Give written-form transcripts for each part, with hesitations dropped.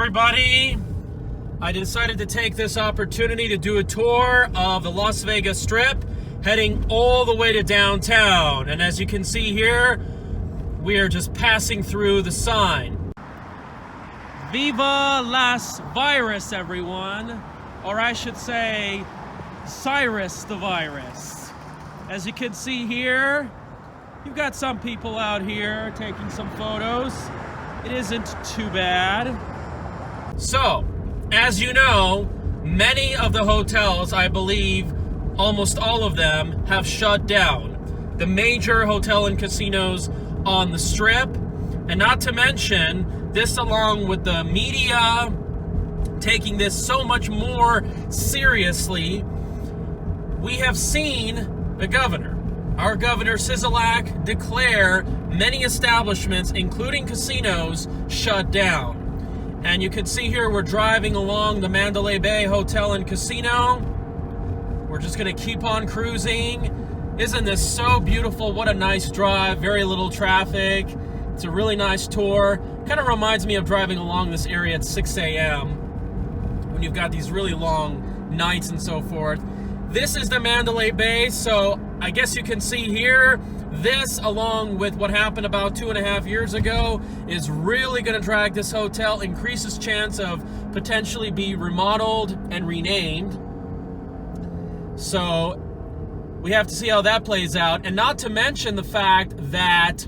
everybody. I decided to take this opportunity to do a tour of the Las Vegas Strip, heading all the way to downtown. And as you can see here, we are just passing through the sign. Viva Las Virus, everyone. Or I should say, Cyrus the Virus. As you can see here, you've got some people out here taking some photos. It isn't too bad. So, as you know, many of the hotels, I believe almost all of them, have shut down. The major hotel and casinos on the Strip. And not to mention, this along with the media taking this so much more seriously, we have seen the governor, our Governor Sisolak, declare many establishments, including casinos, shut down. And you can see here we're driving along the Mandalay Bay Hotel and Casino. We're just going to keep on cruising. Isn't this so beautiful? What a nice drive. Very little traffic. It's a really nice tour. Kind of reminds me of driving along this area at 6 a.m. when you've got these really long nights and so forth. This is the Mandalay Bay, so I guess you can see here, this, along with what happened about 2.5 years ago, is really going to drag this hotel, increase its chance of potentially be remodeled and renamed. So we have to see how that plays out. And not to mention the fact that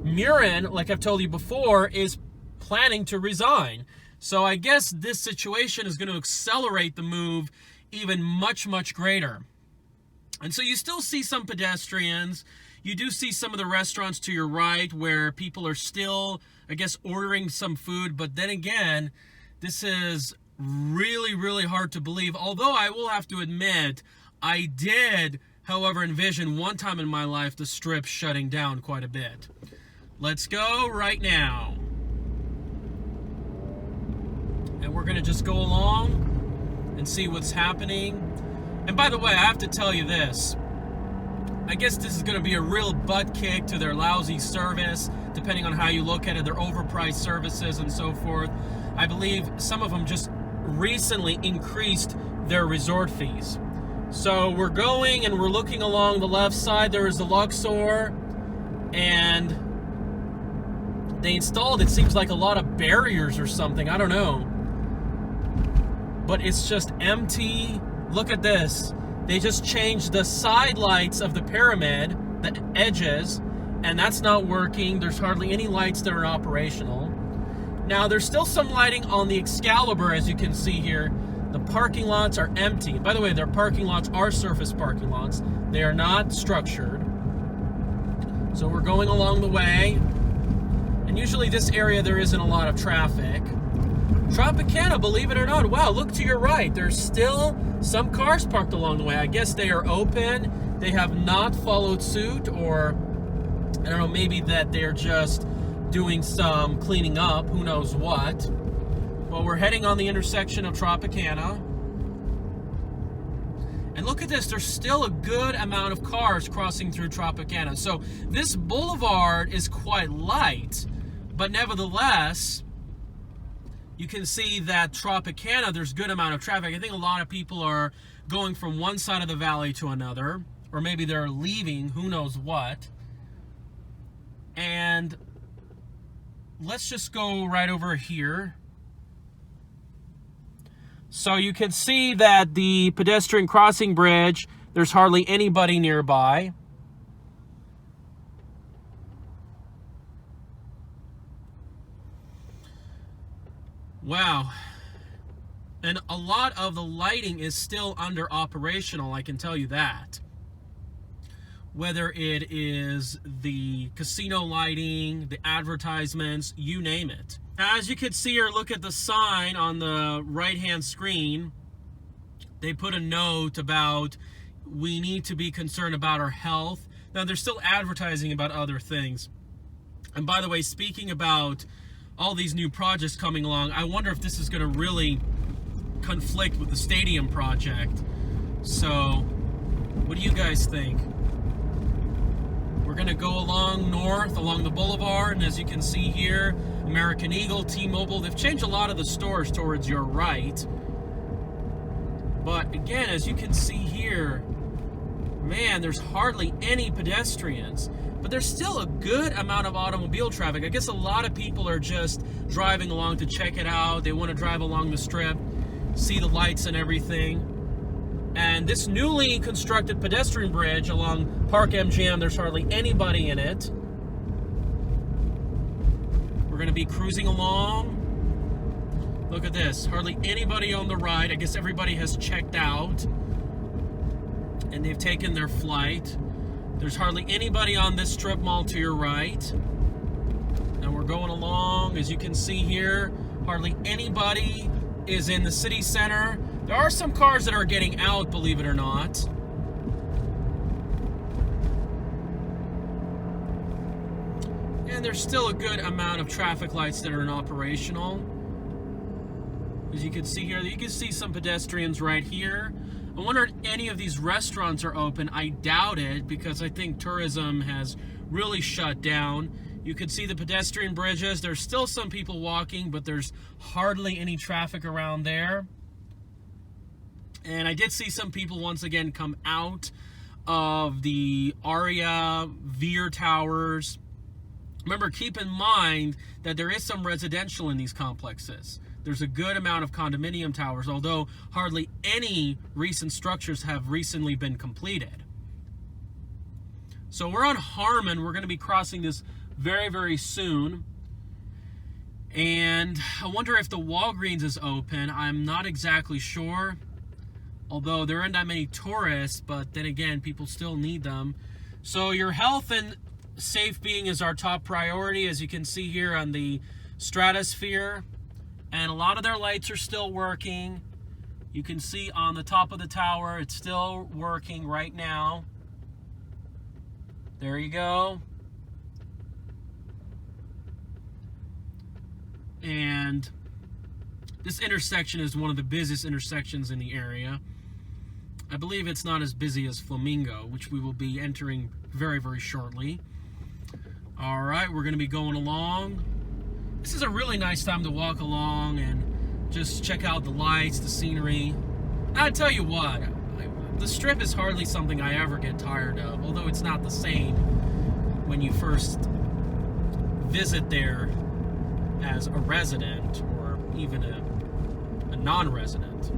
Murren, like I've told you before, is planning to resign. So I guess this situation is going to accelerate the move even much, much greater. And so you still see some pedestrians. You do see some of the restaurants to your right where people are still, I guess, ordering some food. But then again, this is really, really hard to believe. Although I will have to admit, I did, however, envision one time in my life the Strip shutting down quite a bit. Let's go right now. And we're going to just go along and see what's happening. And by the way, I have to tell you this. I guess this is going to be a real butt kick to their lousy service, depending on how you look at it, their overpriced services and so forth. I believe some of them just recently increased their resort fees. So we're going and we're looking along the left side. There is the Luxor, and they installed, it seems like, a lot of barriers or something. I don't know. But it's just empty. Look at this. They just changed the side lights of the pyramid, the edges, and that's not working. There's hardly any lights that are operational. Now, there's still some lighting on the Excalibur, as you can see here. The parking lots are empty. By the way, their parking lots are surface parking lots. They are not structured. So we're going along the way. And usually this area, there isn't a lot of traffic. Tropicana, believe it or not. Wow, look to your right. There's still some cars parked along the way. I guess they are open. They have not followed suit, or I don't know, maybe that they're just doing some cleaning up. Who knows what. Well, we're heading on the intersection of Tropicana. And look at this. There's still a good amount of cars crossing through Tropicana. So this boulevard is quite light, but nevertheless, you can see that Tropicana, there's a good amount of traffic. I think a lot of people are going from one side of the valley to another, or maybe they're leaving, who knows what. And let's just go right over here. So you can see that the pedestrian crossing bridge, there's hardly anybody nearby. Wow. And a lot of the lighting is still under operational, I can tell you that. Whether it is the casino lighting, the advertisements, you name it. As you can see or look at the sign on the right-hand screen, they put a note about we need to be concerned about our health. Now, they're still advertising about other things. And by the way, speaking about all these new projects coming along, I wonder if this is going to really conflict with the stadium project. So, what do you guys think? We're going to go along north, along the boulevard, and as you can see here, American Eagle, T-Mobile, they've changed a lot of the stores towards your right. But again, as you can see here, man, there's hardly any pedestrians. But there's still a good amount of automobile traffic. I guess a lot of people are just driving along to check it out. They want to drive along the strip, see the lights and everything. And this newly constructed pedestrian bridge along Park MGM, there's hardly anybody in it. We're going to be cruising along. Look at this. Hardly anybody on the ride. I guess everybody has checked out. And they've taken their flight. There's hardly anybody on this strip mall to your right. And we're going along. As you can see here, hardly anybody is in the city center. There are some cars that are getting out, believe it or not. And there's still a good amount of traffic lights that are operational. As you can see here, you can see some pedestrians right here. I wonder if any of these restaurants are open. I doubt it, because I think tourism has really shut down. You can see the pedestrian bridges. There's still some people walking, but there's hardly any traffic around there. And I did see some people once again come out of the Aria Veer Towers. Remember, keep in mind that there is some residential in these complexes. There's a good amount of condominium towers, although hardly any recent structures have recently been completed. So we're on Harmon. We're going to be crossing this very, very soon. And I wonder if the Walgreens is open. I'm not exactly sure. Although there aren't that many tourists, but then again, people still need them. So your health and safe being is our top priority, as you can see here on the stratosphere. And a lot of their lights are still working. You can see on the top of the tower, it's still working right now. There you go. And this intersection is one of the busiest intersections in the area. I believe it's not as busy as Flamingo, which we will be entering very, very shortly. All right, we're going to be going along. This is a really nice time to walk along and just check out the lights, the scenery. I tell you what, the strip is hardly something I ever get tired of, although it's not the same when you first visit there as a resident or even a non-resident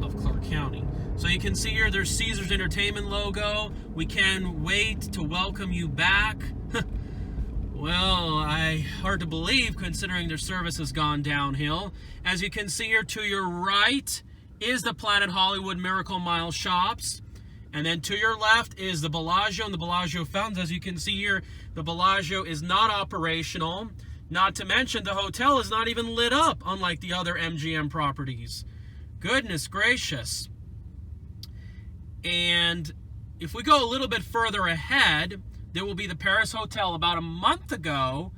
of Clark County. So you can see here there's Caesars Entertainment logo. We can wait to welcome you back. Well, hard to believe considering their service has gone downhill. As you can see here to your right is the Planet Hollywood Miracle Mile shops. And then to your left is the Bellagio and the Bellagio fountains. As you can see here, the Bellagio is not operational. Not to mention the hotel is not even lit up, unlike the other MGM properties. Goodness gracious. And if we go a little bit further ahead, there will be the Paris Hotel. About a month ago,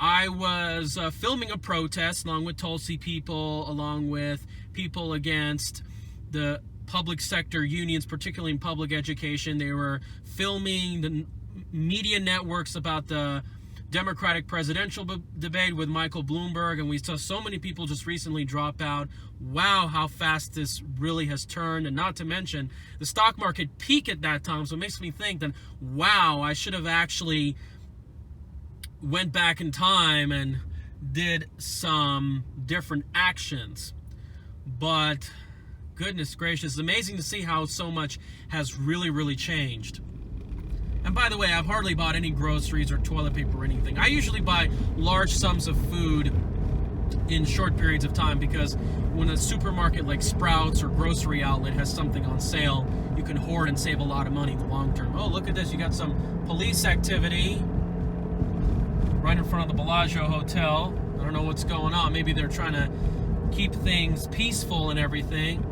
I was filming a protest along with Tulsi people, along with people against the public sector unions, particularly in public education. They were filming the media networks about the Democratic presidential debate with Michael Bloomberg, and we saw so many people just recently drop out. Wow, how fast this really has turned, and not to mention the stock market peaked at that time, so it makes me think that, wow, I should have actually went back in time and did some different actions. But goodness gracious, it's amazing to see how so much has really, really changed. And by the way, I've hardly bought any groceries or toilet paper or anything. I usually buy large sums of food in short periods of time, because when a supermarket like Sprouts or grocery outlet has something on sale, you can hoard and save a lot of money in the long term. Oh, look at this. You got some police activity right in front of the Bellagio Hotel. I don't know what's going on. Maybe they're trying to keep things peaceful and everything.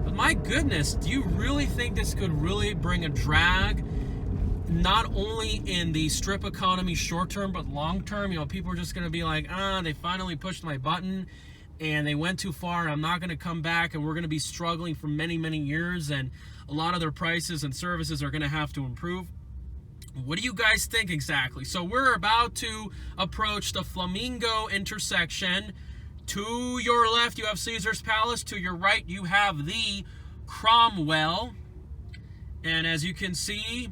But my goodness, do you really think this could really bring a drag? Not only in the strip economy short term, but long term. You know, people are just going to be like, they finally pushed my button and they went too far and I'm not going to come back, and we're going to be struggling for many, many years, and a lot of their prices and services are going to have to improve. What do you guys think exactly? So we're about to approach the Flamingo intersection. To your left, you have Caesar's Palace. To your right, you have the Cromwell. And as you can see,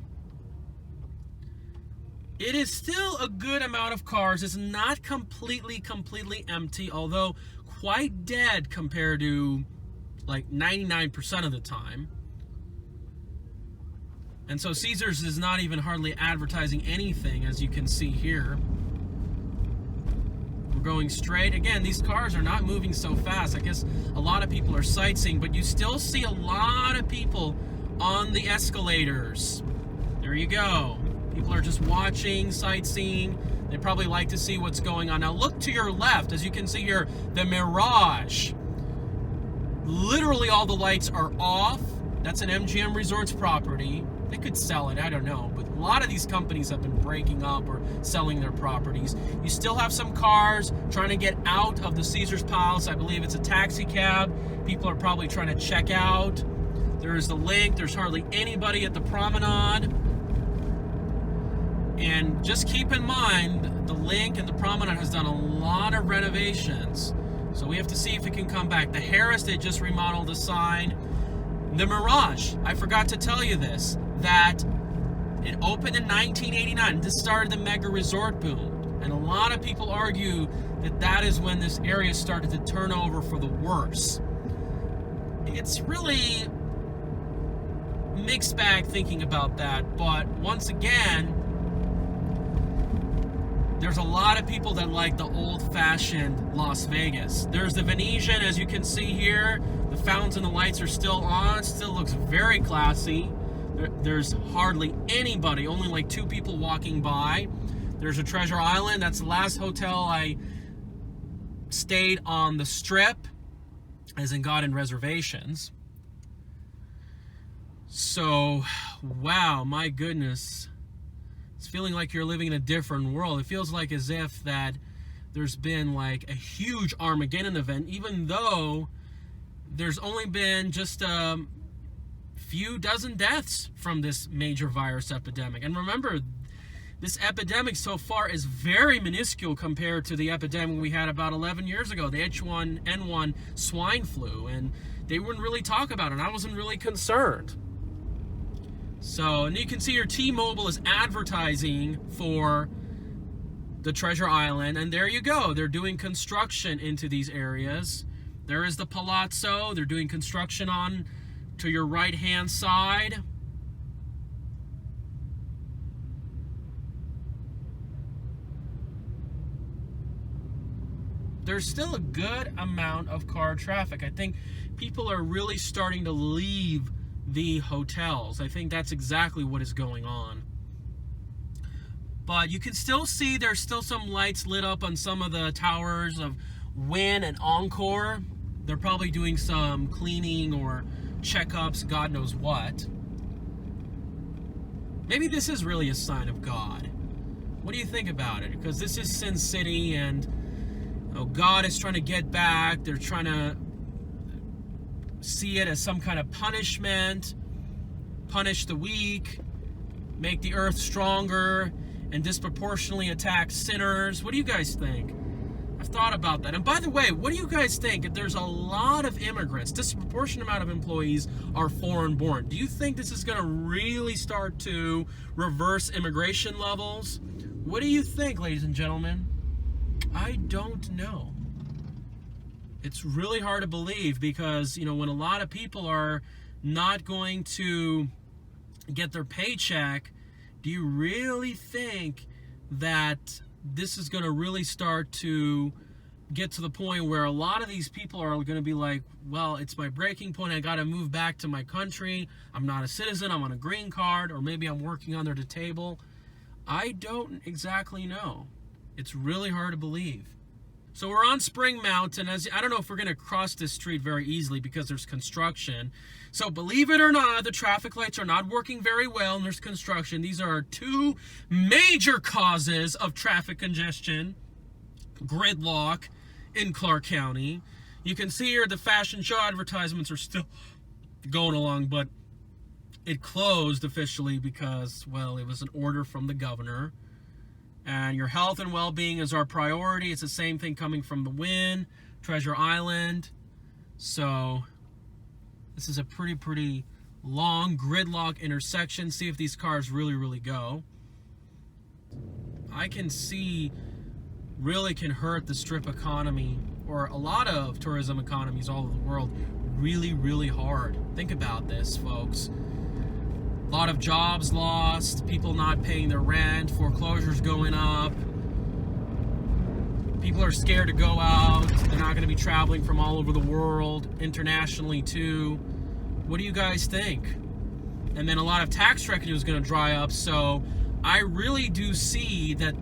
it is still a good amount of cars. It's not completely empty, although quite dead compared to like 99% of the time. And so Caesars is not even hardly advertising anything, as you can see here. We're going straight. Again, these cars are not moving so fast. I guess a lot of people are sightseeing, but you still see a lot of people on the escalators. There you go. People are just watching, sightseeing. They probably like to see what's going on. Now look to your left. As you can see here, the Mirage. Literally all the lights are off. That's an MGM Resorts property. They could sell it, I don't know. But a lot of these companies have been breaking up or selling their properties. You still have some cars trying to get out of the Caesar's Palace. I believe it's a taxi cab. People are probably trying to check out. There's the link. There's hardly anybody at the promenade. And just keep in mind, the link and the promenade has done a lot of renovations. So we have to see if it can come back. The Harris, they just remodeled the sign. The Mirage, I forgot to tell you this, that it opened in 1989. This started the mega resort boom. And a lot of people argue that that is when this area started to turn over for the worse. It's really mixed bag thinking about that, but once again, there's a lot of people that like the old-fashioned Las Vegas. There's the Venetian, as you can see here. The fountains and the lights are still on. It still looks very classy. There's hardly anybody, only like 2 people walking by. There's a Treasure Island. That's the last hotel I stayed on the Strip, as in got in reservations. So, wow, my goodness. It's feeling like you're living in a different world. It feels like as if that there's been like a huge Armageddon event, even though there's only been just a few dozen deaths from this major virus epidemic. And remember, this epidemic so far is very minuscule compared to the epidemic we had about 11 years ago, the H1N1 swine flu, and they wouldn't really talk about it, and I wasn't really concerned. So, and you can see your T-Mobile is advertising for the Treasure Island, and there you go. They're doing construction into these areas. There is the Palazzo. They're doing construction on to your right-hand side. There's still a good amount of car traffic. I think people are really starting to leave the hotels. I think that's exactly what is going on. But you can still see there's still some lights lit up on some of the towers of Wynn and Encore. They're probably doing some cleaning or checkups, God knows what. Maybe this is really a sign of God. What do you think about it? Because this is Sin City, and God is trying to get back. They're trying to see it as some kind of punishment, punish the weak, make the earth stronger, and disproportionately attack sinners. What do you guys think? I've thought about that. And by the way, what do you guys think? If there's a lot of immigrants, disproportionate amount of employees are foreign born, do you think this is going to really start to reverse immigration levels? What do you think, ladies and gentlemen? I don't know. It's really hard to believe because, you know, when a lot of people are not going to get their paycheck, do you really think that this is going to really start to get to the point where a lot of these people are going to be like, well, it's my breaking point. I got to move back to my country. I'm not a citizen. I'm on a green card, or maybe I'm working under the table. I don't exactly know. It's really hard to believe. So we're on Spring Mountain. I don't know if we're going to cross this street very easily because there's construction. So believe it or not, the traffic lights are not working very well and there's construction. These are 2 major causes of traffic congestion, gridlock in Clark County. You can see here the fashion show advertisements are still going along, but it closed officially because, well, it was an order from the governor. And your health and well-being is our priority. It's the same thing coming from the Wynn, Treasure Island. So this is a pretty long gridlock intersection. See if these cars really go. I can see really can hurt the strip economy, or a lot of tourism economies all over the world, really hard. Think about this, folks. A lot of jobs lost, people not paying their rent, foreclosures going up. People are scared to go out. They're not going to be traveling from all over the world, internationally too. What do you guys think? And then a lot of tax revenue is going to dry up, so I really do see that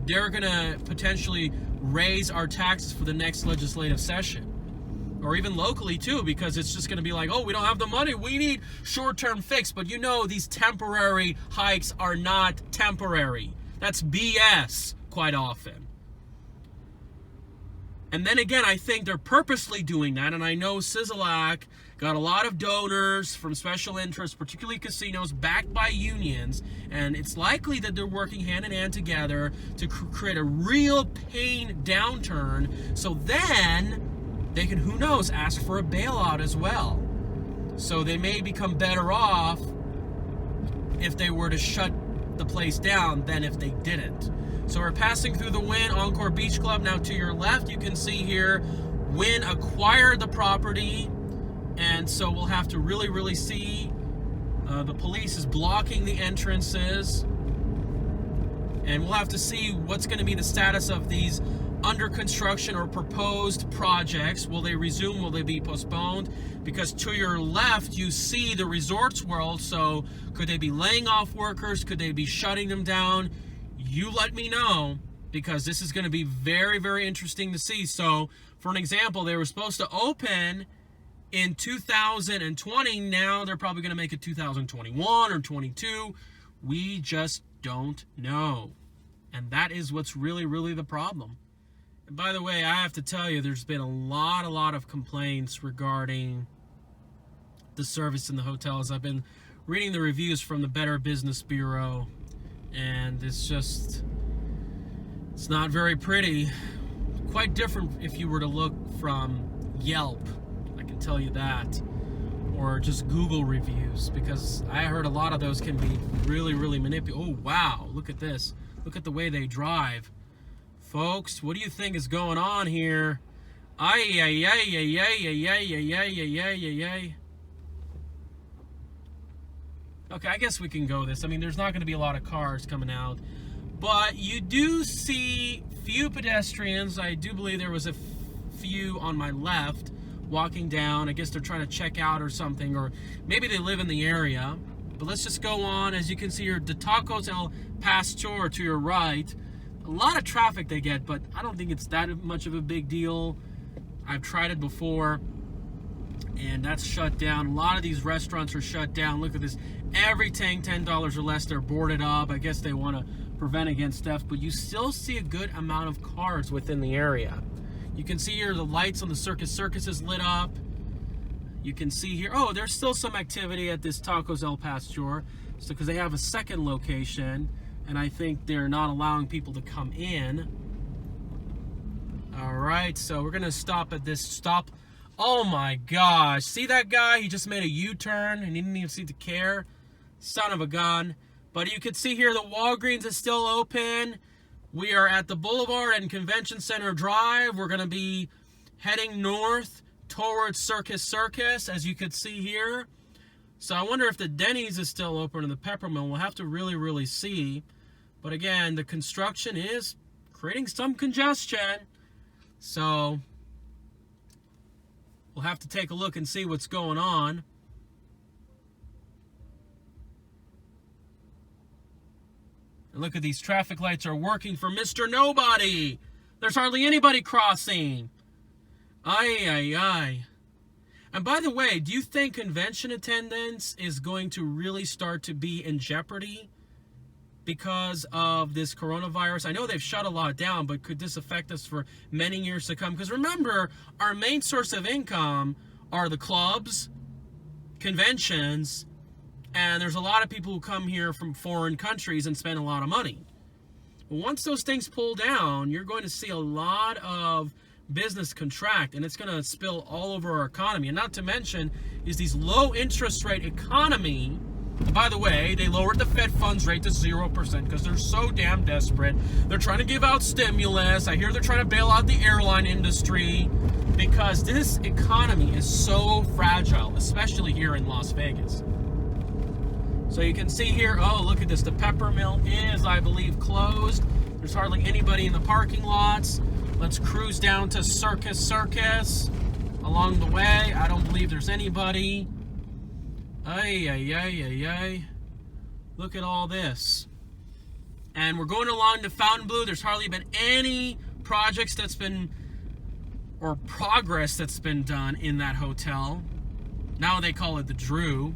they're going to potentially raise our taxes for the next legislative session. Or even locally too, because it's just going to be like, oh, we don't have the money, we need short-term fix. But you know, these temporary hikes are not temporary. That's BS quite often. And then again, I think they're purposely doing that, and I know Sizzlack got a lot of donors from special interests, particularly casinos, backed by unions, and it's likely that they're working hand in hand together to create a real pain downturn, so then they can, who knows, ask for a bailout as well. So they may become better off if they were to shut the place down than if they didn't. So we're passing through the Wynn Encore Beach Club. Now to your left, you can see here, Wynn acquired the property, and so we'll have to really see. The police is blocking the entrances, and we'll have to see what's going to be the status of these under construction or proposed projects. Will they resume? Will they be postponed? Because to your left, you see the resorts world. So could they be laying off workers? Could they be shutting them down? You let me know, because this is going to be very interesting to see. So for an example, they were supposed to open in 2020. Now they're probably going to make it 2021 or 22. We just don't know. And that is what's really the problem. And by the way, I have to tell you, there's been a lot of complaints regarding the service in the hotels. I've been reading the reviews from the Better Business Bureau, and it's not very pretty. Quite different if you were to look from Yelp, I can tell you that, or just Google reviews, because I heard a lot of those can be really manipulated. Oh wow, look at this. Look at the way they drive. Folks, what do you think is going on here? Ay. Okay, I guess we can go this. I mean, there's not going to be a lot of cars coming out, but you do see few pedestrians. I do believe there was a few on my left walking down. I guess they're trying to check out or something, or maybe they live in the area. But let's just go on. As you can see here, the Tacos El Pastor to your right. A lot of traffic they get, but I don't think it's that much of a big deal. I've tried it before, and that's shut down. A lot of these restaurants are shut down. Look at this. Everything $10 or less, they're boarded up. I guess they want to prevent against theft, but you still see a good amount of cars within the area. You can see here the lights on the Circus is lit up. You can see here, oh, there's still some activity at this Tacos El Pastor, so because they have a second location, and I think they're not allowing people to come in. All right, so we're gonna stop at this stop. Oh my gosh, see that guy? He just made a U-turn and he didn't even seem to care. Son of a gun. But you can see here the Walgreens is still open. We are at the Boulevard and Convention Center Drive. We're gonna be heading north towards Circus, as you can see here. So I wonder if the Denny's is still open in the Peppermill. We'll have to really see. But again, the construction is creating some congestion. So we'll have to take a look and see what's going on. And look at these traffic lights are working for Mr. Nobody. There's hardly anybody crossing. Ay. And by the way, do you think convention attendance is going to really start to be in jeopardy because of this coronavirus? I know they've shut a lot down, but could this affect us for many years to come? Because remember, our main source of income are the clubs, conventions, And there's a lot of people who come here from foreign countries and spend a lot of money. But once those things pull down, you're going to see a lot of business contract, and it's going to spill all over our economy. And not to mention is these low interest rate economy. And by the way, they lowered the Fed funds rate to 0% because they're so damn desperate. They're trying to give out stimulus. I hear they're trying to bail out the airline industry because this economy is so fragile, especially here in Las Vegas. So you can see here, oh, look at this. The pepper mill is, I believe, closed. There's hardly anybody in the parking lots. Let's cruise down to Circus along the way. I don't believe there's anybody. Ay, ay, ay, ay, ay. Look at all this. And we're going along to Fontainebleau. There's hardly been any projects that's been, or progress that's been done in that hotel. Now they call it the Drew.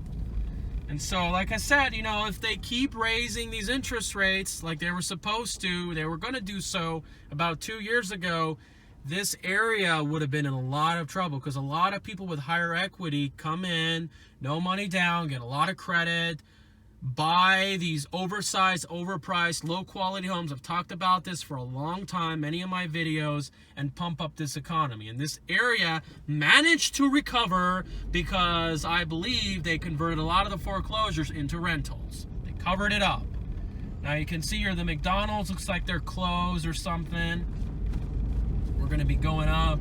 And so, like I said, you know, if they keep raising these interest rates like they were supposed to, they were going to do so about 2 years ago, this area would have been in a lot of trouble because a lot of people with higher equity come in, no money down, get a lot of credit, buy these oversized, overpriced, low-quality homes. I've talked about this for a long time, many of my videos, and pump up this economy. And this area managed to recover because I believe they converted a lot of the foreclosures into rentals. They covered it up. Now you can see here the McDonald's looks like they're closed or something. We're going to be going up.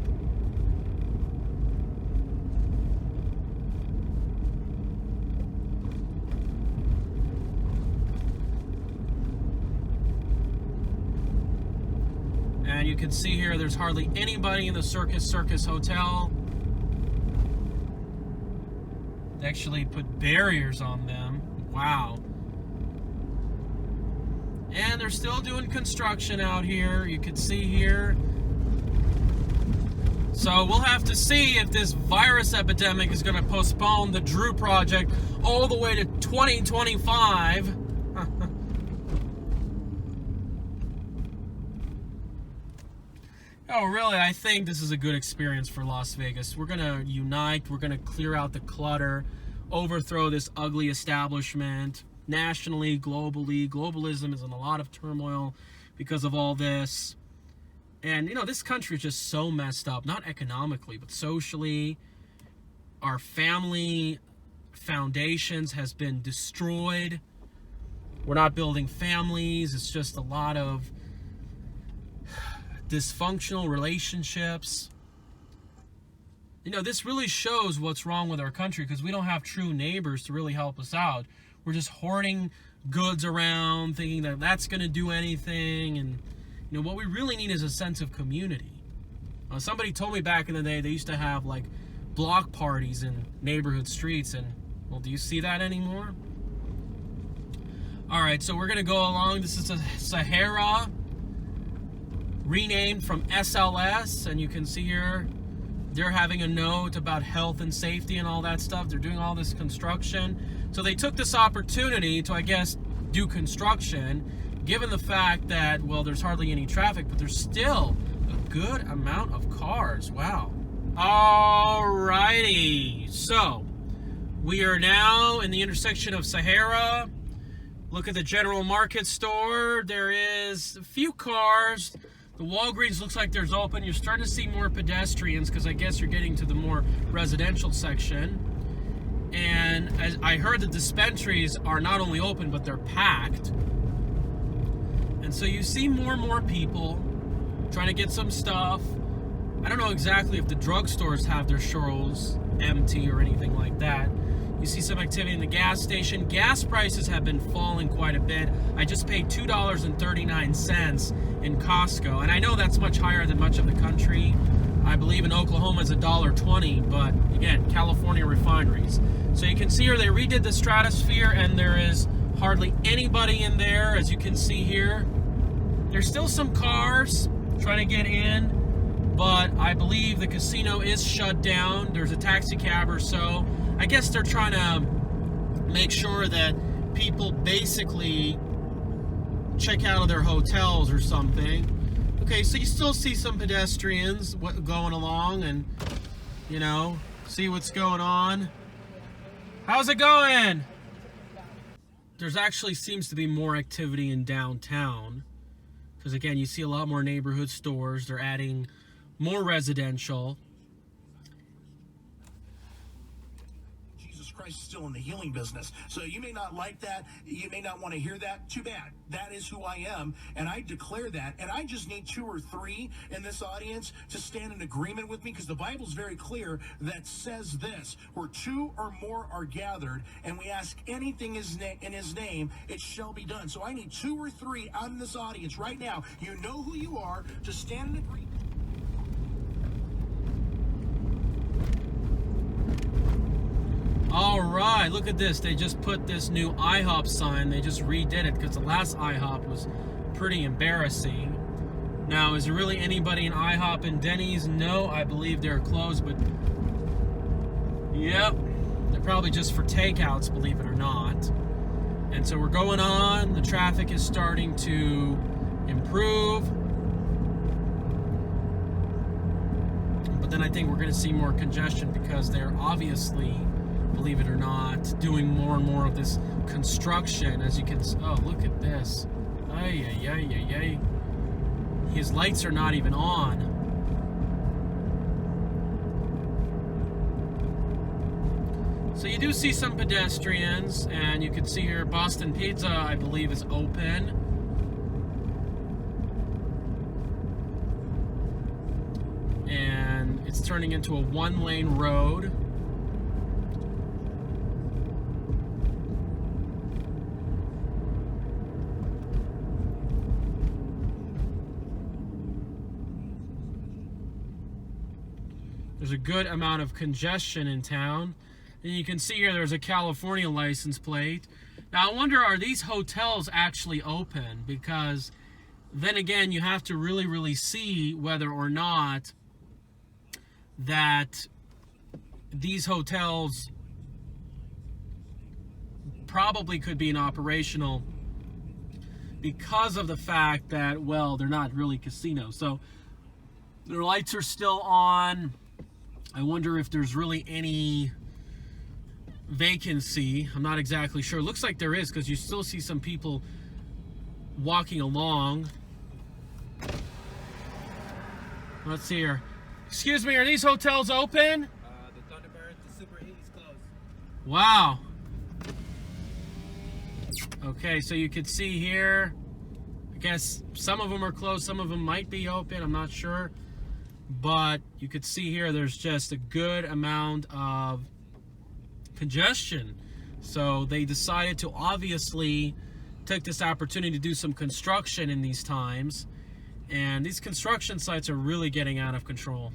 And you can see here there's hardly anybody in the Circus Hotel. They actually put barriers on them. Wow. And they're still doing construction out here. You can see here. So we'll have to see if this virus epidemic is going to postpone the Drew project all the way to 2025. Oh, really, I think this is a good experience for Las Vegas. We're going to unite. We're going to clear out the clutter, overthrow this ugly establishment, nationally, globally. Globalism is in a lot of turmoil because of all this. And, you know, this country is just so messed up, not economically, but socially. Our family foundations has been destroyed. We're not building families. It's just a lot of dysfunctional relationships. You know, this really shows what's wrong with our country because we don't have true neighbors to really help us out. We're just hoarding goods around, thinking that that's going to do anything. And, you know, what we really need is a sense of community. Somebody told me back in the day they used to have, like, block parties in neighborhood streets. And, well, do you see that anymore? All right, so we're going to go along. This is a Sahara, renamed from SLS, and you can see here they're having a note about health and safety and all that stuff. They're doing all this construction. So they took this opportunity to, I guess, do construction, given the fact that, well, there's hardly any traffic, but there's still a good amount of cars. Wow. Alrighty. So we are now in the intersection of Sahara. Look at the general market store. There is a few cars. The Walgreens looks like there's open. You're starting to see more pedestrians because I guess you're getting to the more residential section. And as I heard, the dispensaries are not only open, but they're packed. And so you see more and more people trying to get some stuff. I don't know exactly if the drugstores have their shelves empty or anything like that. You see some activity in the gas station. Gas prices have been falling quite a bit. I just paid $2.39 in Costco. And I know that's much higher than much of the country. I believe in Oklahoma it's $1.20, but again, California refineries. So you can see here they redid the stratosphere and there is hardly anybody in there, as you can see here. There's still some cars trying to get in, but I believe the casino is shut down. There's a taxi cab or so. I guess they're trying to make sure that people basically check out of their hotels or something. Okay, so you still see some pedestrians going along and, you know, see what's going on. How's it going? there's actually seems to be more activity in downtown. Because again, you see a lot more neighborhood stores. They're adding more residential. Jesus Christ is still in the healing business. So you may not like that. You may not want to hear that. Too bad. That is who I am. And I declare that. And I just need 2 or 3 in this audience to stand in agreement with me, because the Bible's very clear that says this: where 2 or more are gathered and we ask anything in his name, it shall be done. So I need 2 or 3 out in this audience right now. You know who you are. To stand in agreement. All right, look at this. They just put this new IHOP sign. They just redid it because the last IHOP was pretty embarrassing. Now, is there really anybody in IHOP and Denny's? No, I believe they're closed, but yep, they're probably just for takeouts, believe it or not. And so we're going on. The traffic is starting to improve. But then I think we're going to see more congestion because they're obviously, believe it or not, doing more and more of this construction. As you can, oh, look at this. Ay, ay, ay, ay, ay. His lights are not even on. So you do see some pedestrians, and you can see here Boston Pizza, I believe, is open. And it's turning into a 1-lane road. There's a good amount of congestion in town. And you can see here there's a California license plate. Now I wonder, are these hotels actually open? Because then again, you have to really see whether or not that these hotels probably could be operational because of the fact that, well, they're not really casinos. So their lights are still on. I wonder if there's really any vacancy. I'm not exactly sure. Looks like there is, because you still see some people walking along. Let's see here. Excuse me, are these hotels open? The Thunderbird, the Super 8 is closed. Wow. Okay, so you can see here, I guess some of them are closed, some of them might be open, I'm not sure. But you could see here there's just a good amount of congestion. So they decided to obviously take this opportunity to do some construction in these times. And these construction sites are really getting out of control.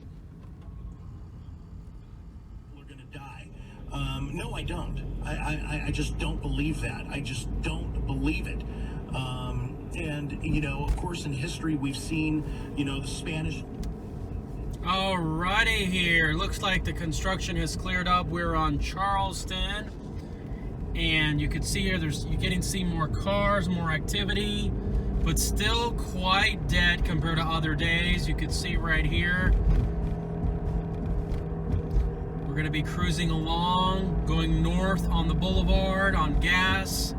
We're going to die. No, I don't. I just don't believe that. I just don't believe it. And, you know, of course, in history, we've seen, you know, the Spanish... Alrighty here. Looks like the construction has cleared up. We're on Charleston. And you can see here, you're getting to see more cars, more activity, but still quite dead compared to other days. You can see right here. We're going to be cruising along, going north on the boulevard on gas.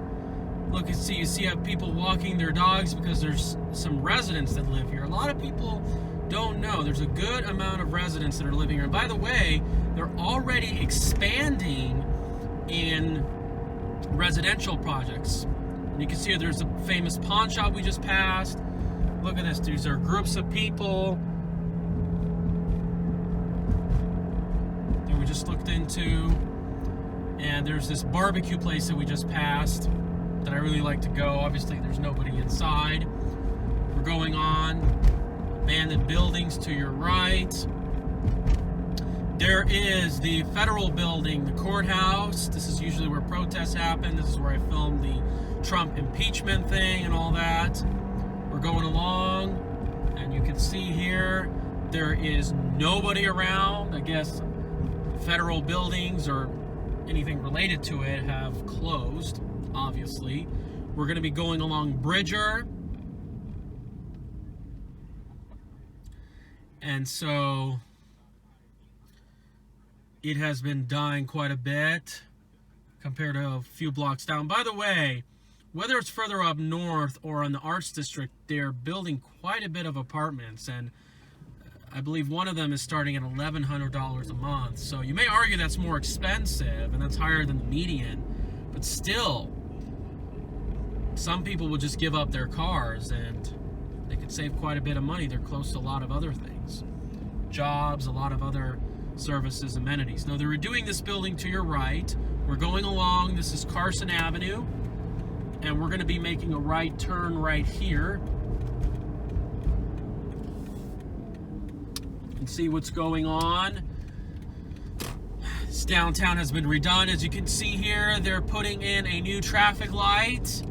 Look and see, you see how people walking their dogs because there's some residents that live here. A lot of people don't know there's a good amount of residents that are living here. And by the way, they're already expanding in residential projects. And you can see there's a famous pawn shop we just passed. Look at this. These are groups of people that we just looked into. And there's this barbecue place that we just passed that I really like to go. Obviously, there's nobody inside. We're going on. Abandoned buildings to your right. There is the federal building, the courthouse. This is usually where protests happen. This is where I filmed the Trump impeachment thing and all that. We're going along, and you can see here there is nobody around. I guess federal buildings or anything related to it have closed, obviously. We're going to be going along Bridger. And so it has been dying quite a bit compared to a few blocks down. By the way, whether it's further up north or in the Arts District, they're building quite a bit of apartments, and I believe one of them is starting at $1,100 a month. So you may argue that's more expensive and that's higher than the median, but still, some people will just give up their cars and they could save quite a bit of money. They're close to a lot of other things, jobs, a lot of other services, amenities. Now, they're redoing this building to your right. We're going along. This is Carson Avenue, and we're going to be making a right turn right here and see what's going on. This downtown has been redone. As you can see here, they're putting in a new traffic light.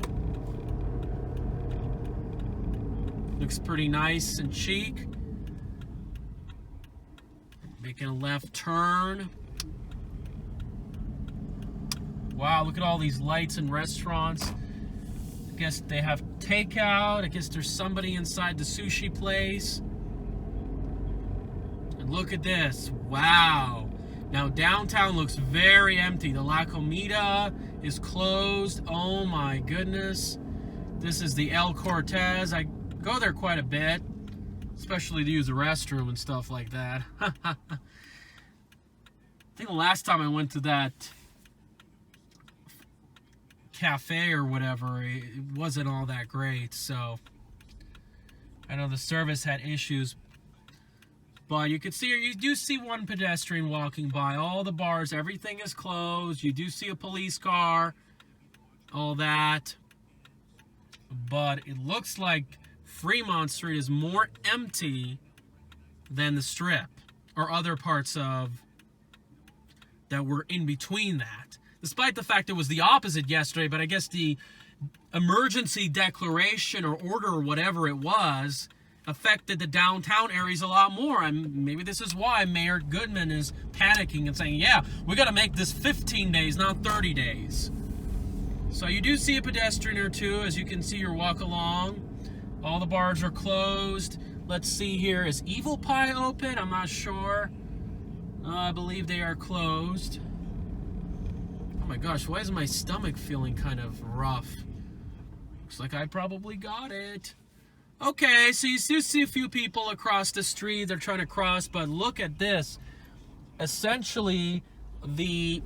Looks pretty nice and chic. Making a left turn. Wow, look at all these lights and restaurants. I guess they have takeout. I guess there's somebody inside the sushi place. And look at this. Wow. Now downtown looks very empty. The La Comida is closed. Oh my goodness. This is the El Cortez. I go there quite a bit, especially to use the restroom and stuff like that. I think the last time I went to that cafe or whatever, it wasn't all that great. So I know the service had issues, but you can see, you do see one pedestrian walking by. All the bars, everything is closed. You do see a police car, all that, but it looks like Fremont Street is more empty than the Strip or other parts of that were in between that. Despite the fact it was the opposite yesterday, but I guess the emergency declaration or order or whatever it was affected the downtown areas a lot more. And maybe this is why Mayor Goodman is panicking and saying, yeah, we got to make this 15 days, not 30 days. So you do see a pedestrian or two as you can see your walk along. All the bars are closed. Let's see here. Is Evil Pie open? I'm not sure. I believe they are closed. Oh my gosh, why is my stomach feeling kind of rough? Looks like I probably got it. Okay, so you do see a few people across the street. They're trying to cross, but look at this. Essentially, the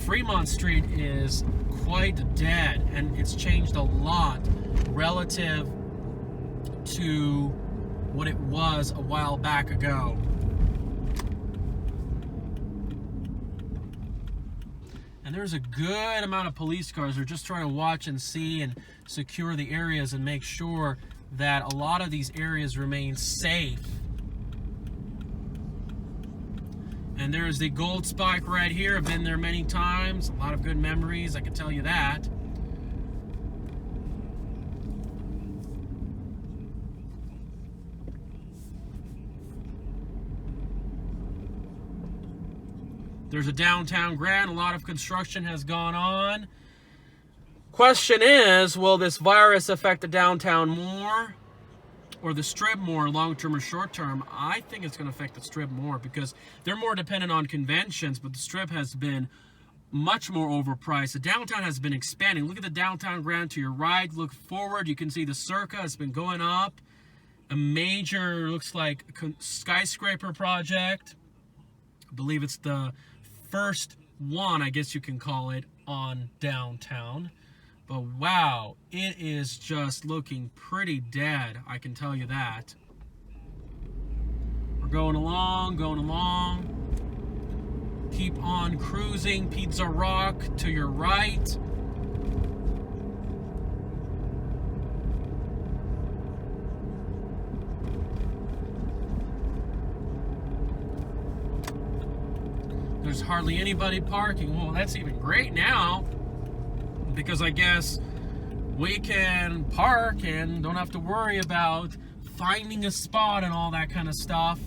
Fremont Street is quite dead, and it's changed a lot relative to what it was a while back ago. And there's a good amount of police cars. They're just trying to watch and see and secure the areas and make sure that a lot of these areas remain safe. And there's the Gold Spike right here. I've been there many times. A lot of good memories, I can tell you that. There's a downtown Grand. A lot of construction has gone on. Question is, will this virus affect the downtown more or the Strip more, long-term or short-term? I think it's going to affect the Strip more because they're more dependent on conventions, but the Strip has been much more overpriced. The downtown has been expanding. Look at the downtown Grand to your right. Look forward. You can see the Circa has been going up. A major, looks like, skyscraper project. I believe it's the first one, I guess you can call it, on downtown. But wow, it is just looking pretty dead, I can tell you that. We're going along, keep on cruising. Pizza Rock to your right. There's hardly anybody parking. Well, that's even great now, because I guess we can park and don't have to worry about finding a spot and all that kind of stuff.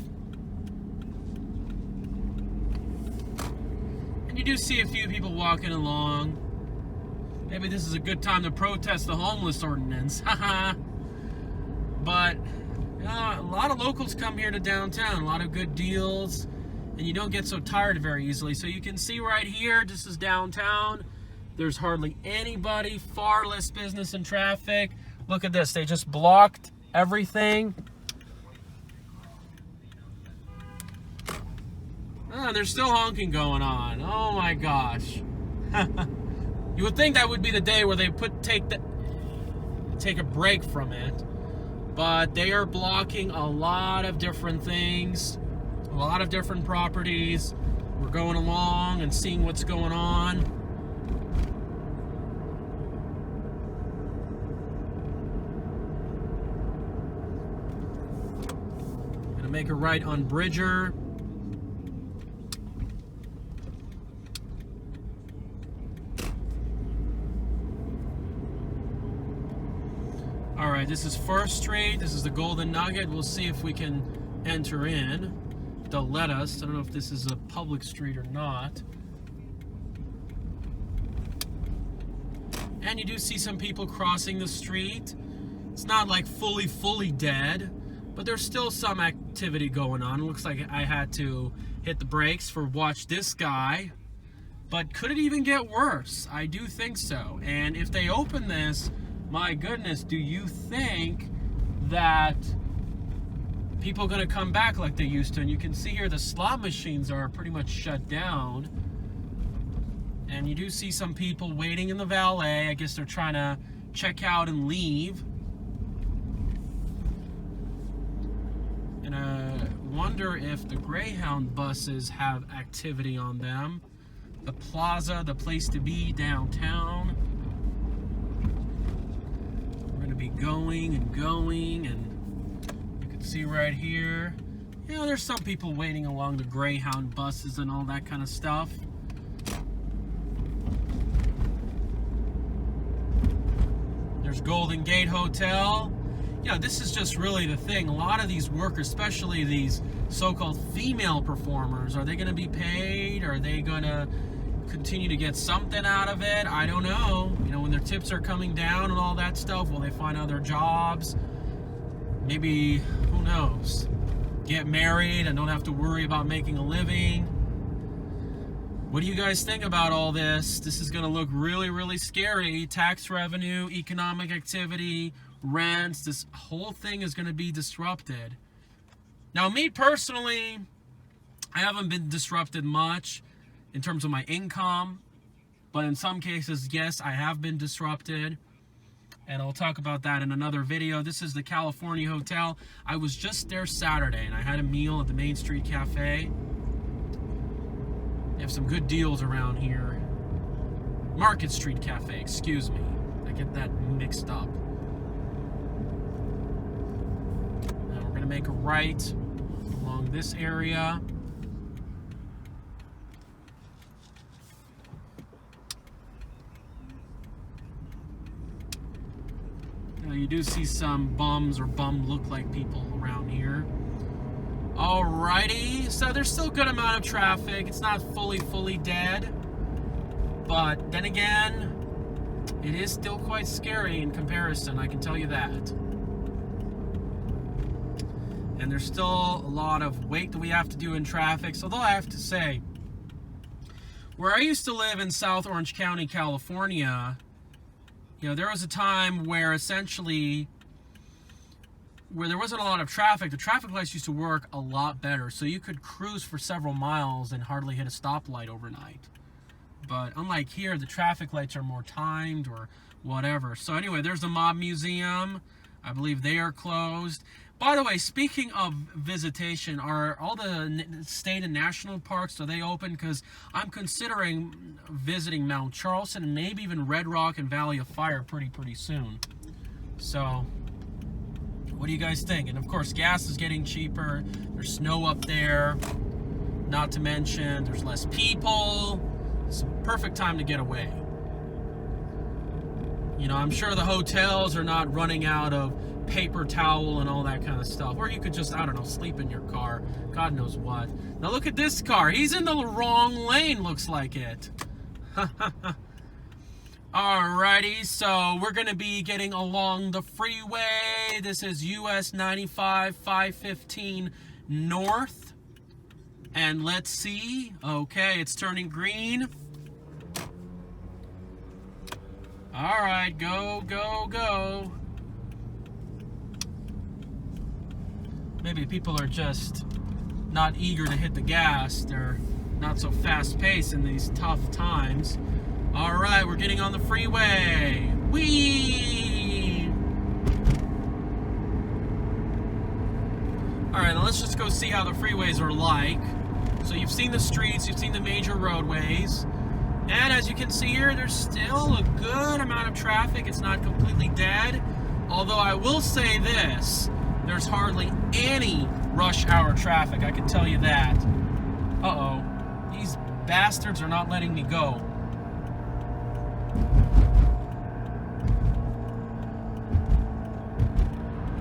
And you do see a few people walking along. Maybe this is a good time to protest the homeless ordinance. But a lot of locals come here to downtown. A lot of good deals. And you don't get so tired very easily. So you can see right here, this is downtown. There's hardly anybody, far less business and traffic. Look at this, they just blocked everything. Oh, there's still honking going on. Oh my gosh. You would think that would be the day where they take a break from it. But they are blocking a lot of different things, a lot of different properties. We're going along and seeing what's going on. Gonna make a right on Bridger. All right, this is First Street. This is the Golden Nugget. We'll see if we can enter in. They'll let us. I don't know if this is a public street or not. And you do see some people crossing the street. It's not like fully dead, but there's still some activity going on. It looks like I had to hit the brakes for watch this guy. But could it even get worse? I do think so. And if they open this, my goodness, do you think that people are going to come back like they used to? And you can see here the slot machines are pretty much shut down. And you do see some people waiting in the valet. I guess they're trying to check out and leave. And I wonder if the Greyhound buses have activity on them. The plaza, the place to be downtown. Be going, and you can see right here, you know, there's some people waiting along the Greyhound buses and all that kind of stuff. There's Golden Gate Hotel. You know, this is just really the thing. A lot of these workers, especially these so-called female performers, are they going to be paid? Are they going to continue to get something out of it? I don't know. You know, when their tips are coming down and all that stuff, will they find other jobs? Maybe, who knows, get married and don't have to worry about making a living. What do you guys think about all this? This is going to look really scary. Tax revenue, economic activity, rents, this whole thing is going to be disrupted. Now, me personally, I haven't been disrupted much in terms of my income, but in some cases, yes, I have been disrupted, and I'll talk about that in another video. This is the California Hotel. I was just there Saturday, and I had a meal at the Main Street Cafe. They have some good deals around here. Market Street Cafe, excuse me. I get that mixed up. Now we're gonna make a right along this area. You do see some bums or bum-look-like people around here. Alrighty, so there's still a good amount of traffic. It's not fully dead. But then again, it is still quite scary in comparison, I can tell you that. And there's still a lot of wait that we have to do in traffic. So although I have to say, where I used to live in South Orange County, California, you know, there was a time where essentially, where there wasn't a lot of traffic, the traffic lights used to work a lot better. So you could cruise for several miles and hardly hit a stoplight overnight. But unlike here, the traffic lights are more timed or whatever. So anyway, there's the Mob Museum. I believe they are closed. By the way, speaking of visitation, are all the state and national parks, are they open? Because I'm considering visiting Mount Charleston and maybe even Red Rock and Valley of Fire pretty soon. So, what do you guys think? And of course, gas is getting cheaper. There's snow up there. Not to mention, there's less people. It's a perfect time to get away. You know, I'm sure the hotels are not running out of paper towel and all that kind of stuff. Or you could just, I don't know, sleep in your car. God knows what. Now look at this car. He's in the wrong lane, looks like it. Alrighty, so we're going to be getting along the freeway. This is US 95 515 North. And let's see. Okay, it's turning green. All right, go, go, go. Maybe people are just not eager to hit the gas. They're not so fast-paced in these tough times. All right, we're getting on the freeway. Whee! All right, now let's just go see how the freeways are like. So you've seen the streets, you've seen the major roadways. And as you can see here, there's still a good amount of traffic. It's not completely dead. Although I will say this, there's hardly any rush hour traffic, I can tell you that. Uh-oh. These bastards are not letting me go.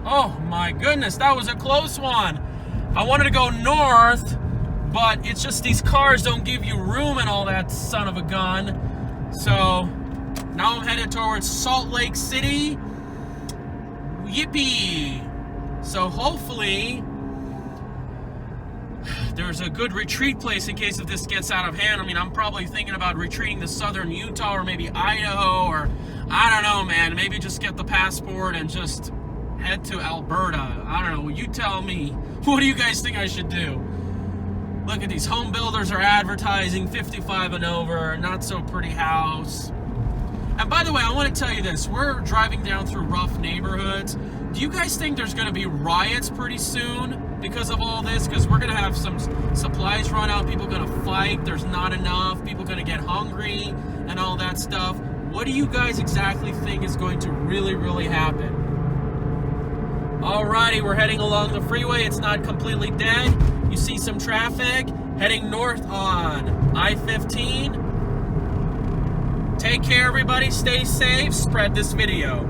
Oh my goodness, that was a close one. I wanted to go north, but it's just these cars don't give you room and all that son of a gun. So now I'm headed towards Salt Lake City. Yippee! So hopefully there's a good retreat place in case if this gets out of hand. I mean, I'm probably thinking about retreating to southern Utah or maybe Idaho, or I don't know, man. Maybe just get the passport and just head to Alberta. I don't know. You tell me. What do you guys think I should do? Look at these home builders are advertising 55 and over, not so pretty house. And by the way, I want to tell you this. We're driving down through rough neighborhoods. Do you guys think there's going to be riots pretty soon because of all this? Because we're going to have some supplies run out. People are going to fight. There's not enough. People are going to get hungry and all that stuff. What do you guys exactly think is going to really, really happen? Alrighty, we're heading along the freeway. It's not completely dead. You see some traffic heading north on I-15. Take care, everybody. Stay safe. Spread this video.